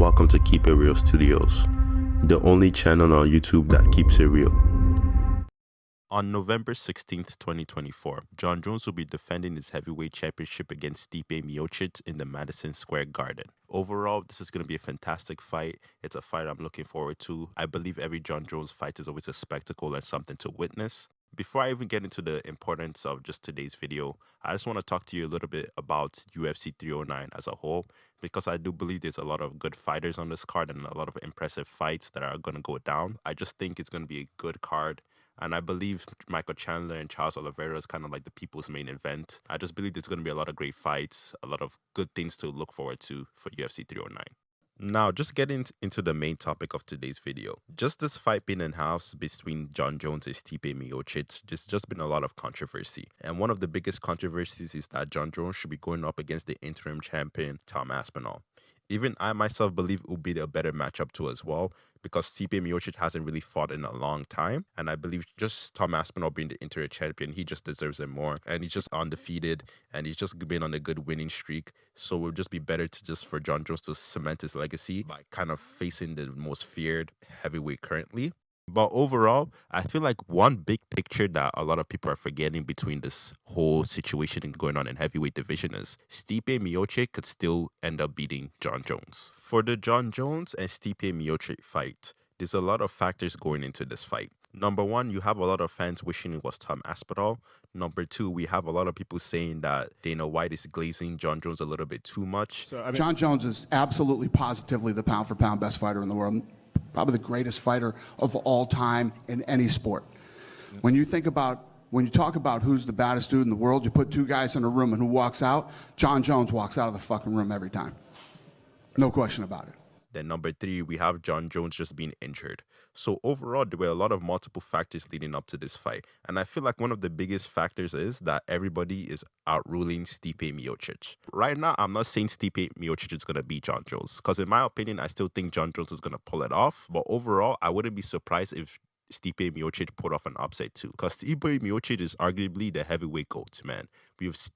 Welcome to KeepItReal Studios, the only channel on YouTube that keeps it real. On November 16th, 2024, Jon Jones will be defending his heavyweight championship against Stipe Miocic in the Madison Square Garden. Overall, this is going to be a fantastic fight. It's a fight I'm looking forward to. I believe every Jon Jones fight is always a spectacle and something to witness. Before I even get into the importance of just today's video, I just want to talk to you a little bit about UFC 309 as a whole, because I do believe there's a lot of good fighters on this card and a lot of impressive fights that are going to go down. I just think it's going to be a good card. And I believe Michael Chandler and Charles Oliveira is kind of like the people's main event. I just believe there's going to be a lot of great fights, a lot of good things to look forward to for UFC 309. Now, just getting into the main topic of today's video. Just this fight being in-house between Jon Jones and Stipe Miocic, there's just been a lot of controversy. And one of the biggest controversies is that Jon Jones should be going up against the interim champion, Tom Aspinall. Even I myself believe it would be a better matchup too as well, because Stipe Miocic hasn't really fought in a long time. And I believe just Tom Aspinall being the interim champion, he just deserves it more. And he's just undefeated and he's just been on a good winning streak. So it would just be better to just for Jon Jones to cement his legacy by kind of facing the most feared heavyweight currently. But overall, I feel like one big picture that a lot of people are forgetting between this whole situation going on in heavyweight division is Stipe Miocic could still end up beating Jon Jones. For the Jon Jones and Stipe Miocic fight, there's a lot of factors going into this fight. Number one, you have a lot of fans wishing it was Tom Aspinall. Number two, we have a lot of people saying that Dana White is glazing Jon Jones a little bit too much. Jon Jones is absolutely positively the pound-for-pound best fighter in the world. Probably the greatest fighter of all time in any sport. When you talk about who's the baddest dude in the world, you put two guys in a room and who walks out, Jon Jones walks out of the fucking room every time. No question about it. Then number three, we have Jon Jones just being injured. So overall, there were a lot of multiple factors leading up to this fight. And I feel like one of the biggest factors is that everybody is outruling Stipe Miocic. Right now, I'm not saying Stipe Miocic is going to beat Jon Jones, because in my opinion, I still think Jon Jones is going to pull it off. But overall, I wouldn't be surprised if Stipe Miocic put off an upset too, because Stipe Miocic is arguably the heavyweight GOAT, man.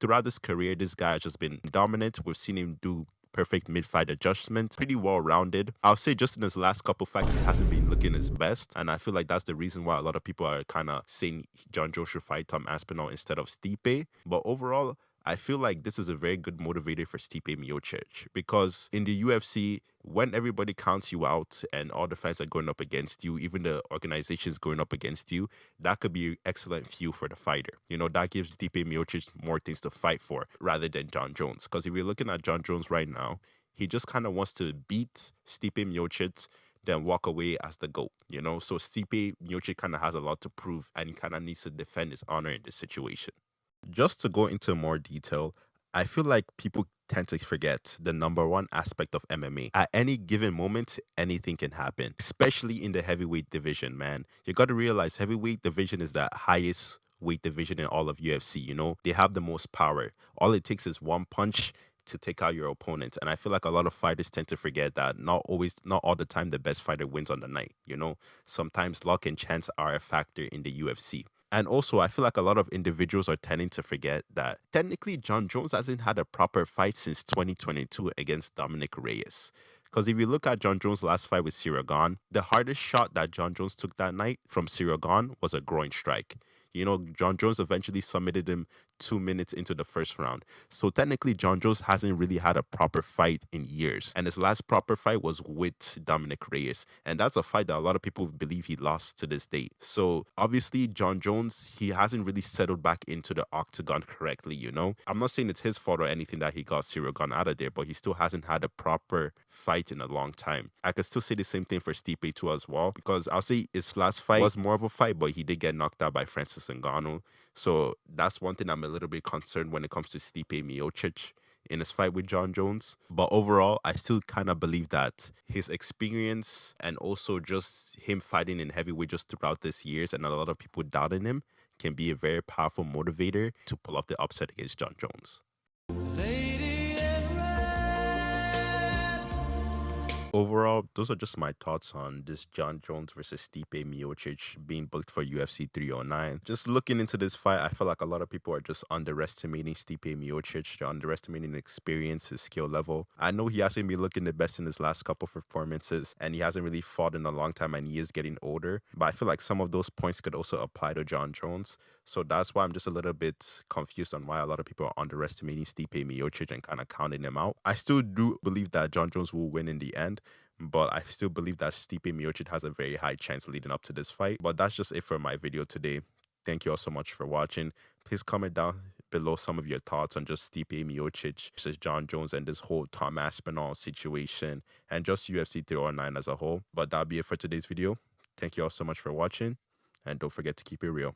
Throughout his career, this guy has just been dominant. We've seen him do perfect mid-fight adjustments, pretty well-rounded. I'll say just in his last couple fights, he hasn't been looking his best, and I feel like that's the reason why a lot of people are kind of saying Jon Jones should fight Tom Aspinall instead of Stipe. But overall, I feel like this is a very good motivator for Stipe Miocic, because in the UFC, when everybody counts you out and all the fans are going up against you, even the organizations going up against you, that could be excellent fuel for the fighter. You know, that gives Stipe Miocic more things to fight for rather than Jon Jones. Because if you're looking at Jon Jones right now, he just kind of wants to beat Stipe Miocic, then walk away as the GOAT, you know? So Stipe Miocic kind of has a lot to prove and he kind of needs to defend his honor in this situation. Just to go into more detail, I feel like people tend to forget the number one aspect of MMA. At any given moment, anything can happen, especially in the heavyweight division, man. You got to realize heavyweight division is the highest weight division in all of UFC, you know? They have the most power. All it takes is one punch to take out your opponent. And I feel like a lot of fighters tend to forget that not all the time the best fighter wins on the night, you know? Sometimes luck and chance are a factor in the UFC. And also, I feel like a lot of individuals are tending to forget that technically Jon Jones hasn't had a proper fight since 2022 against Dominic Reyes. Because if you look at Jon Jones' last fight with Ciryl Gane, the hardest shot that Jon Jones took that night from Ciryl Gane was a groin strike. You know, Jon Jones eventually submitted him 2 minutes into the first round. So technically, Jon Jones hasn't really had a proper fight in years. And his last proper fight was with Dominic Reyes. And that's a fight that a lot of people believe he lost to this day. So obviously, Jon Jones, he hasn't really settled back into the octagon correctly, you know? I'm not saying it's his fault or anything that he got Ciryl Gane out of there, but he still hasn't had a proper fight in a long time. I could still say the same thing for Stipe too as well, because I'll say his last fight was more of a fight, but he did get knocked out by Francis Ngannou. So that's one thing I'm a little bit concerned when it comes to Stipe Miocic in his fight with Jon Jones. But overall, I still kind of believe that his experience and also just him fighting in heavyweight just throughout this years and a lot of people doubting him can be a very powerful motivator to pull off the upset against Jon Jones. Overall, those are just my thoughts on this John Jones versus Stipe Miocic being booked for UFC 309. Just looking into this fight, I feel like a lot of people are just underestimating Stipe Miocic. They're underestimating the experience, his skill level. I know he hasn't been looking the best in his last couple of performances, and he hasn't really fought in a long time, and he is getting older. But I feel like some of those points could also apply to John Jones. So that's why I'm just a little bit confused on why a lot of people are underestimating Stipe Miocic and kind of counting him out. I still do believe that John Jones will win in the end, but I still believe that Stipe Miocic has a very high chance leading up to this fight. But that's just it for my video today. Thank you all so much for watching. Please comment down below some of your thoughts on just Stipe Miocic versus John Jones and this whole Tom Aspinall situation and just UFC 309 as a whole. But that'll be it for today's video. Thank you all so much for watching, and don't forget to keep it real.